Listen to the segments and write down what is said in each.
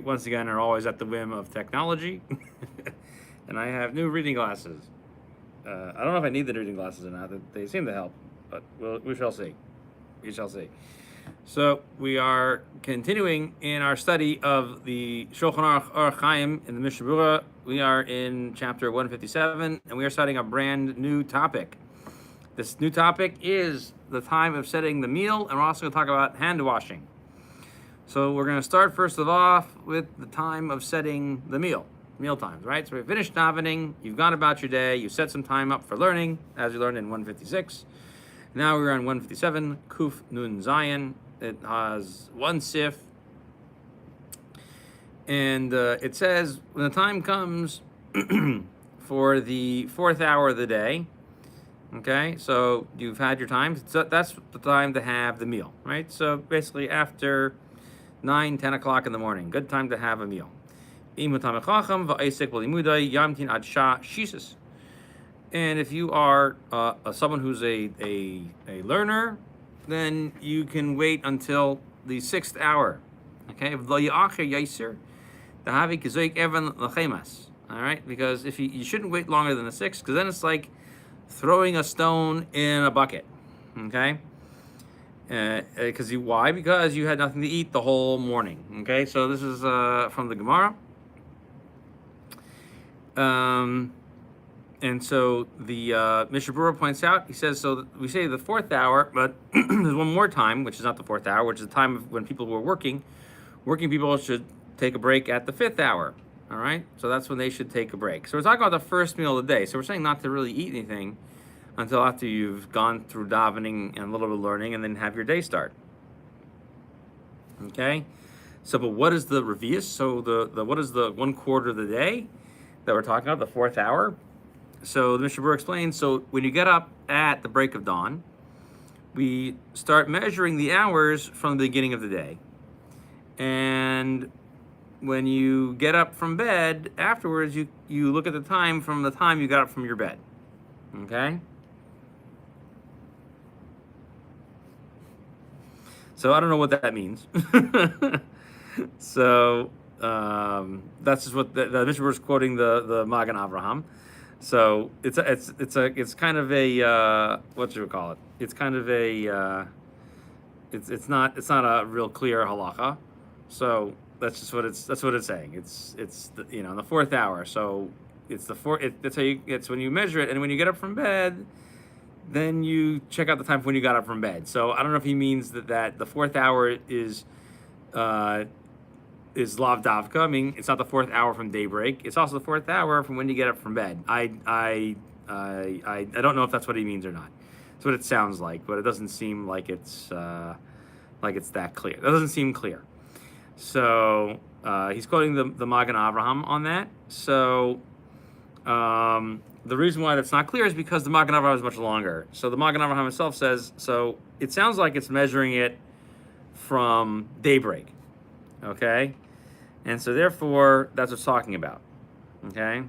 once again, are always at the whim of technology. And I have new reading glasses. I don't know if I need the reading glasses or not. They seem to help, but we shall see. We shall see. So we are continuing in our study of the Shulchan Aruch Orach Chaim in the Mishnah Berurah. We are in chapter 157, and we are starting a brand new topic. This new topic is the time of setting the meal, and we're also going to talk about hand washing. So we're going to start first of all with the time of setting the meal times, right? So we finished davening, you've gone about your day, you set some time up for learning, as we learned in 156. Now we're on 157, Kuf Nun Zayin. It has one sif, and it says when the time comes for the fourth hour of the day, okay, so you've had your time, so that's the time to have the meal, right? So basically after 9, 10 o'clock in the morning, good time to have a meal. And if you are someone who's a learner, then you can wait until the 6th hour. Okay? All right? Because if you shouldn't wait longer than the 6th, because then it's like throwing a stone in a bucket. Okay? Why? Because you had nothing to eat the whole morning. Okay? So this is from the Gemara. And so the Mishnah Berurah points out, he says, so we say the 4th hour, but there's one more time, which is not the 4th hour, which is the time of when people were working. Working people should take a break at the 5th hour, all right? So that's when they should take a break. So we're talking about the first meal of the day. So we're saying not to really eat anything until after you've gone through davening and a little bit of learning and then have your day start. Okay? So, but what is the revius? So what is the 1/4 of the day that we're talking about, the 4th hour? So the Mishnah Berurah explains, so when you get up at the break of dawn, we start measuring the hours from the beginning of the day. And when you get up from bed, afterwards, you look at the time from the time you got up from your bed. Okay? So I don't know what that means. So that's just what the Mishnah Berurah is quoting the Magen Avraham. So it's kind of a what should we call it? It's kind of a it's not a real clear halacha. So that's what it's saying. It's the, in the 4th hour. So it's that's how it's when you measure it, and when you get up from bed, then you check out the time when you got up from bed. So I don't know if he means that the 4th hour is lav davka. I mean, it's not the 4th hour from daybreak. It's also the 4th hour from when you get up from bed. I don't know if that's what he means or not. That's what it sounds like, but it doesn't seem like it's that clear. That doesn't seem clear. So he's quoting the Magen Avraham on that. So the reason why that's not clear is because the Magen Avraham is much longer. So the Magen Avraham himself says, so it sounds like it's measuring it from daybreak. Okay? And so therefore, that's what it's talking about. Okay?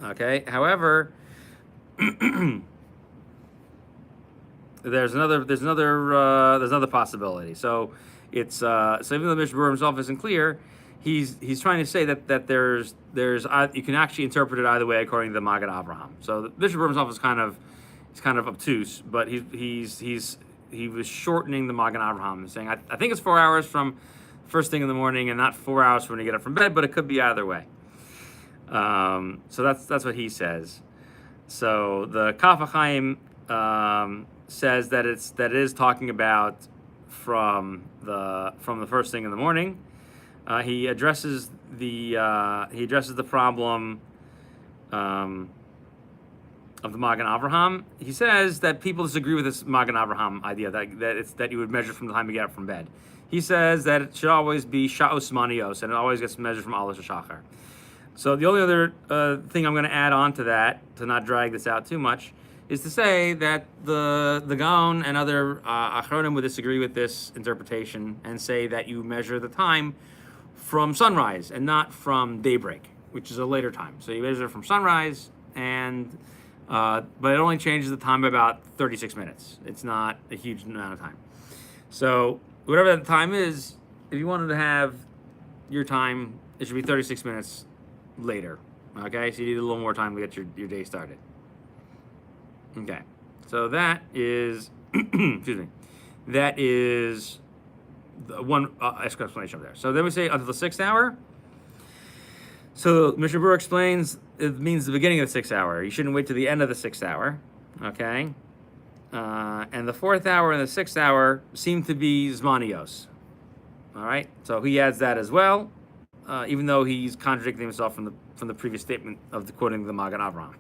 Okay? However, there's another possibility. So it's so even though the Mishnah Berurah himself isn't clear, he's trying to say that there's you can actually interpret it either way according to the Magen Avraham. So the Mishnah Berurah himself is kind of obtuse, but he was shortening the Magen Avraham and saying, I think it's 4 hours from first thing in the morning and not 4 hours when you get up from bed, but it could be either way. So that's what he says. So the Kaf HaChaim says that it is talking about from the first thing in the morning. He addresses the problem of the Magen Avraham. He says that people disagree with this Magen Avraham idea that you would measure from the time you get up from bed. He says that it should always be sha'os manios, and it always gets measured from Aleph to Shachar. So the only other thing I'm going to add on to that, to not drag this out too much, is to say that the Gaon and other Achronim would disagree with this interpretation and say that you measure the time from sunrise and not from daybreak, which is a later time. So you measure from sunrise, and but it only changes the time by about 36 minutes. It's not a huge amount of time. So whatever that time is, if you wanted to have your time, it should be 36 minutes later. Okay, so you need a little more time to get your day started. Okay, so that is, excuse me, that is the one explanation over there. So then we say until the 6th hour. So Mr. Berurah explains it means the beginning of the 6th hour. You shouldn't wait to the end of the 6th hour. Okay, and the 4th hour and the 6th hour seem to be Zmanios. All right, so he adds that as well, even though he's contradicting himself from the previous statement of quoting the Magen Avraham.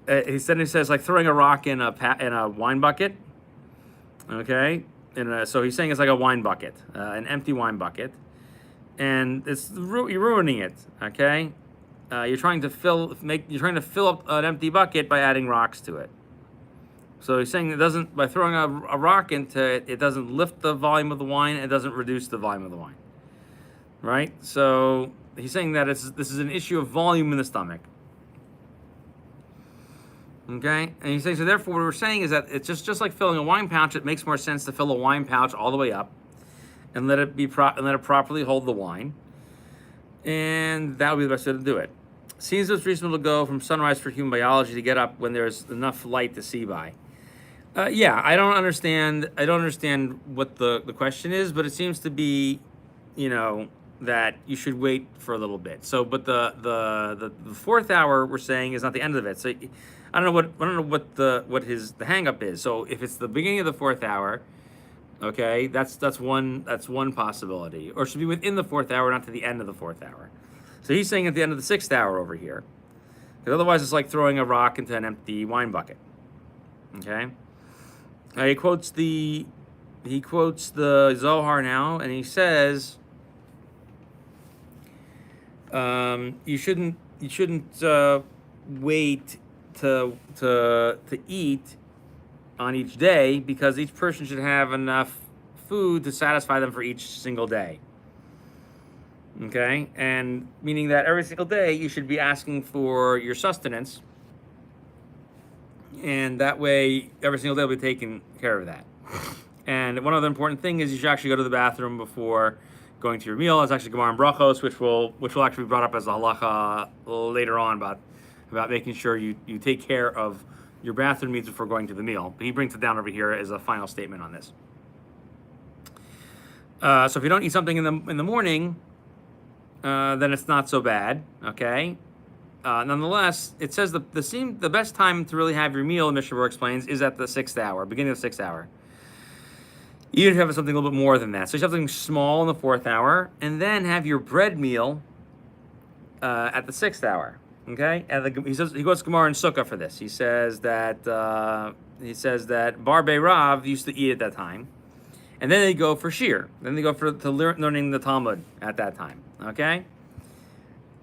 He says like throwing a rock in a wine bucket. Okay, so he's saying it's like a wine bucket, an empty wine bucket, and you're ruining it. Okay, you're trying to fill up an empty bucket by adding rocks to it. So he's saying by throwing a rock into it, it doesn't lift the volume of the wine, it doesn't reduce the volume of the wine. Right? So he's saying that this is an issue of volume in the stomach. Okay? And he's saying, so therefore what we're saying is that it's just like filling a wine pouch, it makes more sense to fill a wine pouch all the way up and let it properly hold the wine. And that would be the best way to do it. Seems it's reasonable to go from sunrise for human biology to get up when there's enough light to see by. Yeah, I don't understand what the question is, but it seems to be, that you should wait for a little bit. So, but the 4th hour we're saying is not the end of it. So, I don't know what the hang up is. So, if it's the beginning of the 4th hour, okay, that's one possibility, or it should be within the 4th hour, not to the end of the 4th hour. So he's saying at the end of the 6th hour over here, because otherwise it's like throwing a rock into an empty wine bucket. Okay. He quotes the Zohar now, and he says, you shouldn't wait to eat on each day, because each person should have enough food to satisfy them for each single day. Okay, and meaning that every single day you should be asking for your sustenance. And that way, every single day will be taking care of that. And one other important thing is you should actually go to the bathroom before going to your meal. It's actually Gemara and Brachos, which will actually be brought up as a halacha later on about making sure you take care of your bathroom needs before going to the meal. But he brings it down over here as a final statement on this. So if you don't eat something in the morning, then it's not so bad. Okay. Nonetheless, it says the best time to really have your meal, Mishna Berurah explains, is at the 6th hour, beginning of the 6th hour. You should have something a little bit more than that. So you have something small in the 4th hour, and then have your bread meal at the 6th hour. Okay, and he goes to Gemara and Sukkah for this. He says that Bar Berurah used to eat at that time, and then they go for shir. Then they go to learning the Talmud at that time. Okay.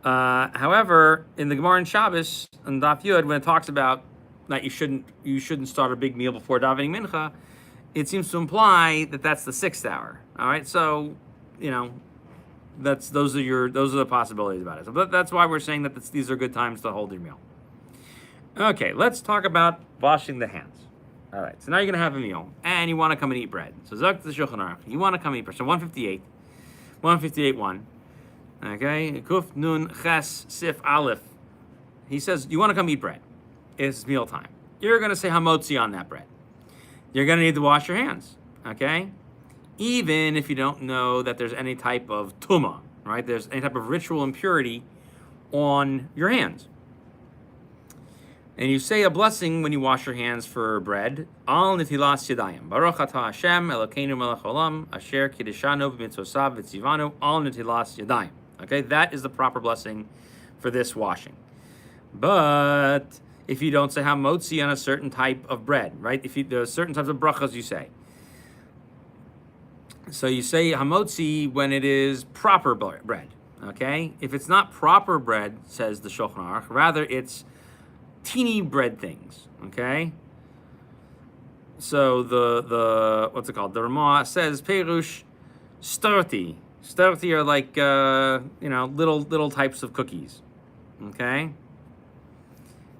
However, in the Gemara and Shabbos and Daf Yud, when it talks about that you shouldn't start a big meal before davening mincha, it seems to imply that that's the 6th hour. All right, so those are the possibilities about it. So that's why we're saying that these are good times to hold your meal. Okay, let's talk about washing the hands. All right, so now you're gonna have a meal and you want to come and eat bread. So Zok the Shulchan Aruch, you want to come eat bread. So 158.1. Okay, Kuf Nun Ches Sif Aleph. He says you want to come eat bread. It's meal time. You're going to say hamotzi on that bread. You're going to need to wash your hands. Okay, even if you don't know that there's any type of tumah, right? There's any type of ritual impurity on your hands. And you say a blessing when you wash your hands for bread. Al netilas yadayim. Baruch atah Hashem Elokeinu melech olam asher kiddeshanu b'mitzosav v'tzivanu al netilas yadayim. Okay, that is the proper blessing for this washing. But if you don't say hamotzi on a certain type of bread, right? There are certain types of brachas you say. So you say hamotzi when it is proper bread. Okay, if it's not proper bread, says the Shulchan Aruch, rather it's teeny bread things. Okay. So the what's it called? The Ramah says perush starti. Starti are like little types of cookies. Okay.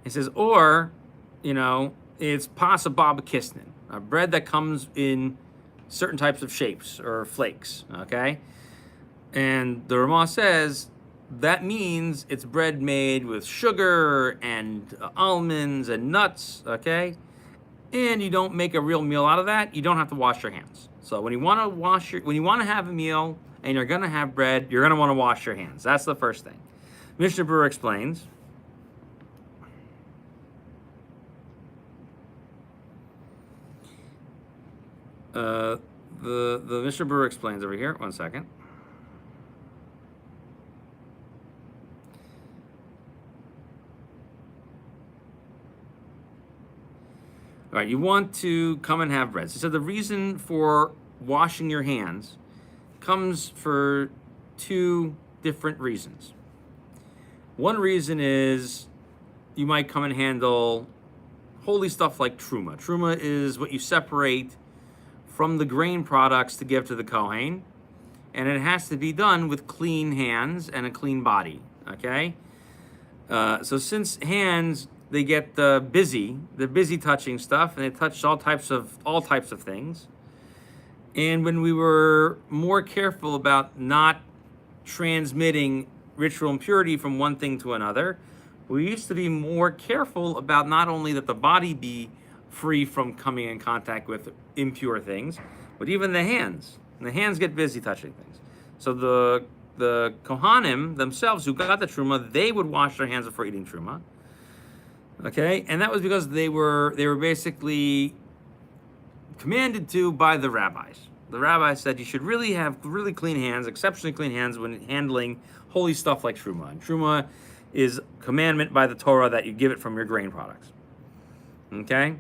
It says it's pasabab kisnin, a bread that comes in certain types of shapes or flakes, okay? And the Ramah says that means it's bread made with sugar and almonds and nuts, okay? And you don't make a real meal out of that, you don't have to wash your hands. So when you want to have a meal and you're going to have bread, you're going to want to wash your hands. That's the first thing. Mishnah Berurah explains. The Mishnah Berurah explains over here. One second. All right, you want to come and have bread. So the reason for washing your hands comes for two different reasons. One reason is you might come and handle holy stuff like truma. Truma is what you separate from the grain products to give to the Kohen, and it has to be done with clean hands and a clean body, okay? So since hands, they get busy, they're busy touching stuff, and they touch all types of things. And when we were more careful about not transmitting ritual impurity from one thing to another, we used to be more careful about not only that the body be free from coming in contact with impure things, but even the hands. And the hands get busy touching things. So the Kohanim themselves who got the truma, they would wash their hands before eating truma. Okay, and that was because they were basically commanded to by the rabbis. The rabbis said you should really have really clean hands, exceptionally clean hands when handling holy stuff like truma. And truma is commandment by the Torah that you give it from your grain products. Okay,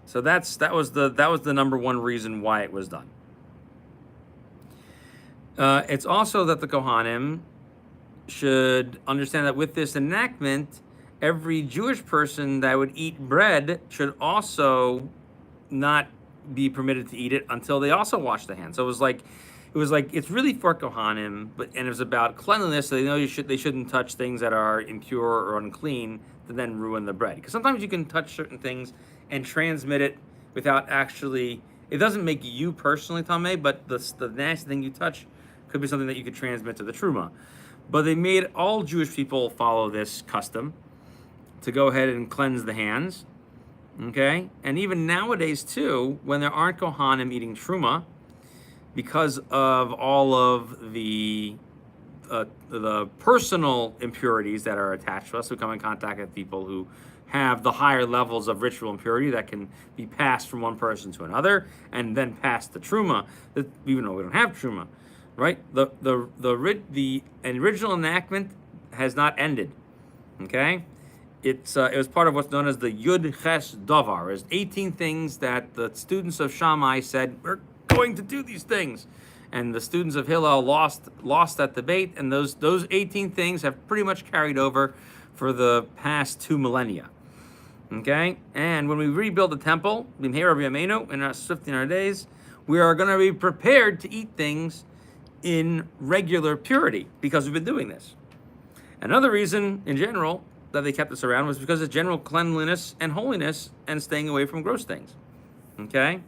so that was the number one reason why it was done. It's also that the Kohanim should understand that with this enactment, every Jewish person that would eat bread should also not be permitted to eat it until they also wash their hands. So it was like it's really for Kohanim, and it was about cleanliness. So they know they shouldn't touch things that are impure or unclean to then ruin the bread. Because sometimes you can touch certain things and transmit it without actually. It doesn't make you personally tameh, but the nasty thing you touch could be something that you could transmit to the truma. But they made all Jewish people follow this custom to go ahead and cleanse the hands, okay? And even nowadays too, when there aren't Kohanim eating truma, because of all of the personal impurities that are attached to us, we come in contact with people who have the higher levels of ritual impurity that can be passed from one person to another, and then passed the truma, even though we don't have truma, right? The original enactment has not ended, okay? It was part of what's known as the Yud Ches Davar. There's 18 things that the students of Shammai said, we're going to do these things. And the students of Hillel lost that debate, and those 18 things have pretty much carried over for the past 2 millennia. Okay? And when we rebuild the temple, B'mheira B'yameinu, in our 1500 days, we are going to be prepared to eat things in regular purity, because we've been doing this. Another reason, in general, that they kept this around was because of general cleanliness and holiness and staying away from gross things. Okay?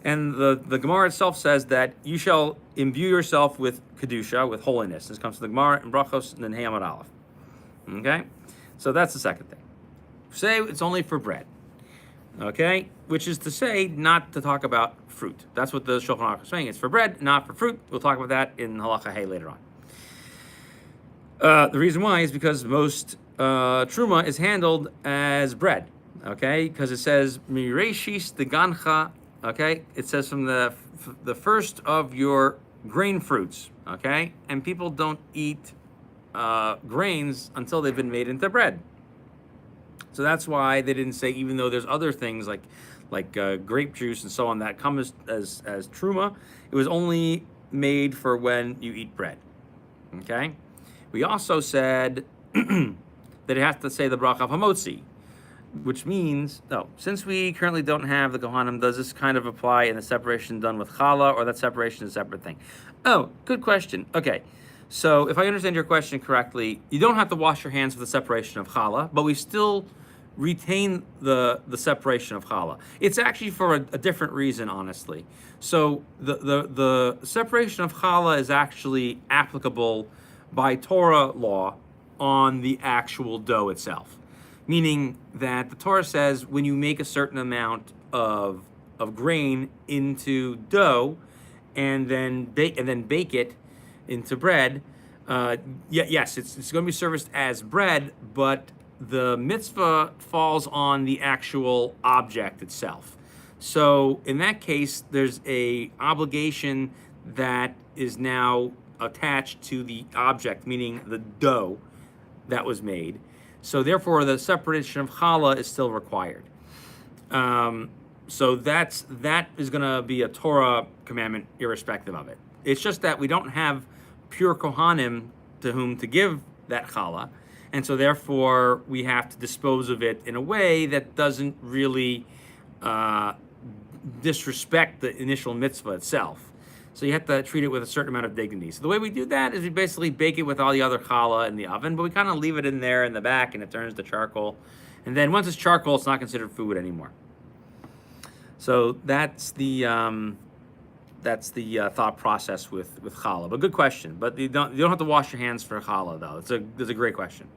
And the Gemara itself says that you shall imbue yourself with Kedusha, with holiness. This comes from the Gemara in Brachos and then Hey Amud Aleph. Okay? So that's the second thing. Say it's only for bread. Okay? Which is to say, not to talk about fruit. That's what the Shulchan Aruch is saying. It's for bread, not for fruit. We'll talk about that in Halacha Hey later on. The reason why is because most truma is handled as bread, okay? Because it says mireshis degancha, okay? It says from the first of your grain fruits, okay? And people don't eat grains until they've been made into bread. So that's why they didn't say, even though there's other things like grape juice and so on that come as truma, it was only made for when you eat bread, okay? We also said that it has to say the bracha of hamotzi, which means, since we currently don't have the Kohanim, does this kind of apply in the separation done with challah, or that separation is a separate thing? Oh, good question. Okay, so if I understand your question correctly, you don't have to wash your hands for the separation of challah, but we still retain the separation of challah. It's actually for a different reason, honestly. So the separation of challah is actually applicable by Torah law on the actual dough itself, meaning that the Torah says when you make a certain amount of grain into dough and then bake it into bread. Yes, it's going to be serviced as bread, but the mitzvah falls on the actual object itself. So in that case, there's a obligation that is now attached to the object, meaning the dough that was made. So therefore, the separation of challah is still required. So that is going to be a Torah commandment, irrespective of it. It's just that we don't have pure kohanim to whom to give that challah, and so therefore we have to dispose of it in a way that doesn't really disrespect the initial mitzvah itself. So you have to treat it with a certain amount of dignity. So the way we do that is we basically bake it with all the other challah in the oven, but we kind of leave it in there in the back, and it turns to charcoal. And then once it's charcoal, it's not considered food anymore. So that's the thought process with challah. But good question. But you don't have to wash your hands for challah, though. It's a great question.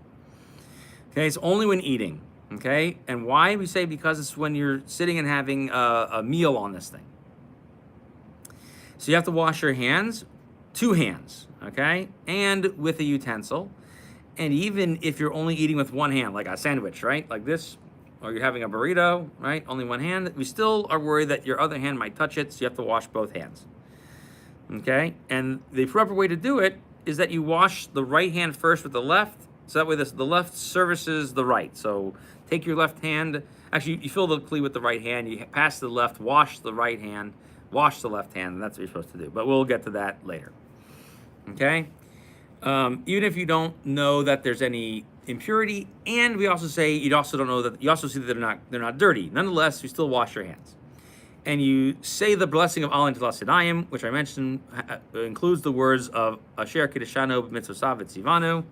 Okay, it's only when eating. Okay, and why? We say because it's when you're sitting and having a meal on this thing. So you have to wash your hands, 2 hands, okay, and with a utensil. And even if you're only eating with one hand, like a sandwich, right, like this, or you're having a burrito, right, only one hand, we still are worried that your other hand might touch it, so you have to wash both hands. Okay, and the proper way to do it is that you wash the right hand first with the left, so that way the left services the right. So take your left hand, actually you fill the kli with the right hand, you pass the left, wash the right hand, wash the left hand, and that's what you're supposed to do. But we'll get to that later. Okay? Even if you don't know that there's any impurity, and we also say you also don't know that you also see that they're not dirty. Nonetheless, you still wash your hands. And you say the blessing of al netilas yadayim, which I mentioned includes the words of Asher Kiddeshanu b'mitzvosav v'tzivanu.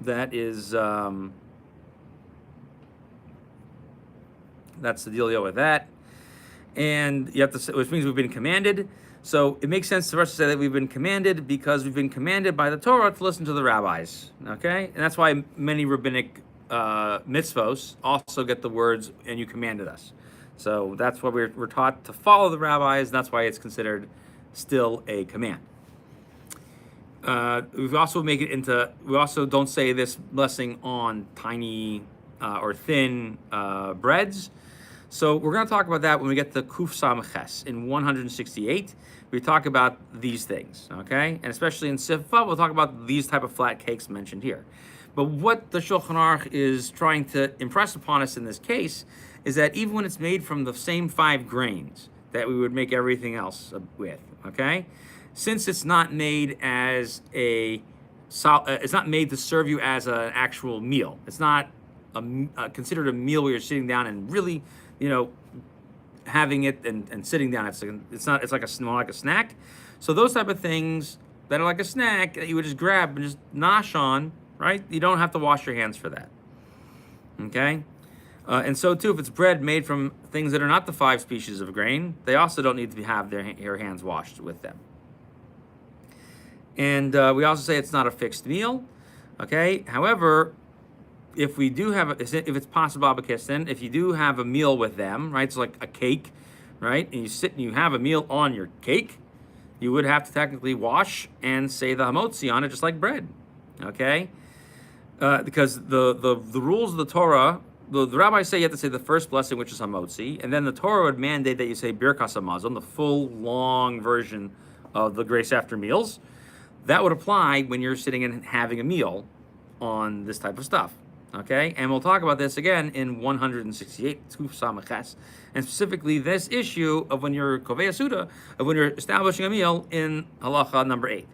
That is that's the dealio with that, and you have to say, which means we've been commanded. So it makes sense for us to say that we've been commanded because we've been commanded by the Torah to listen to the rabbis. Okay, and that's why many rabbinic mitzvos also get the words "and you commanded us." So that's why we're taught to follow the rabbis. And that's why it's considered still a command. We also don't say this blessing on tiny or thin breads. So we're going to talk about that when we get to Kuf Samches in 168. We talk about these things, okay? And especially in Sifah, we'll talk about these type of flat cakes mentioned here. But what the Shulchan Aruch is trying to impress upon us in this case is that even when it's made from the same 5 grains that we would make everything else with, okay? Since it's not made as it's not made to serve you as an actual meal. It's not considered a meal where you're sitting down and really, having it and sitting down. It's more like a snack. So those type of things that are like a snack that you would just grab and just nosh on, right? You don't have to wash your hands for that. Okay. And so too, if it's bread made from things that are not the 5 species of grain, they also don't need to have your hands washed with them. And we also say it's not a fixed meal, okay? However, if it's possible, if you do have a meal with them, right? It's like a cake, right? And you sit and you have a meal on your cake, you would have to technically wash and say the hamotzi on it, just like bread, okay? Because the rules of the Torah, the rabbis say you have to say the first blessing, which is hamotzi, and then the Torah would mandate that you say birkas hamazon, the full long version of the grace after meals. That would apply when you're sitting and having a meal on this type of stuff, okay? And we'll talk about this again in 168, Kuf Samches, and specifically this issue of when you're Kovei Suda, of when you're establishing a meal in halacha number 8,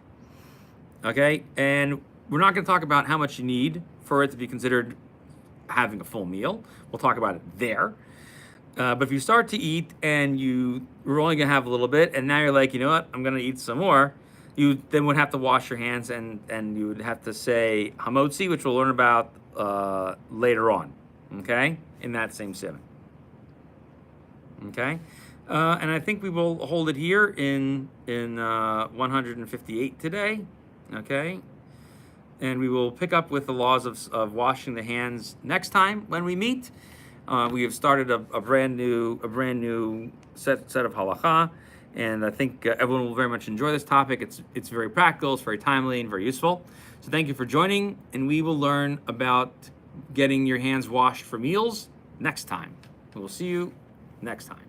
okay? And we're not going to talk about how much you need for it to be considered having a full meal. We'll talk about it there. But if you start to eat and we're only going to have a little bit, and now you're like, you know what, I'm going to eat some more, you then would have to wash your hands, and you would have to say hamotzi, which we'll learn about later on, okay, in that same siman. Okay, and I think we will hold it here in 158 today. Okay, and we will pick up with the laws of washing the hands next time when we meet. We have started a brand new set of halacha, and I think everyone will very much enjoy this topic. It's very practical, it's very timely, and very useful. So thank you for joining, and we will learn about getting your hands washed for meals next time. We will see you next time.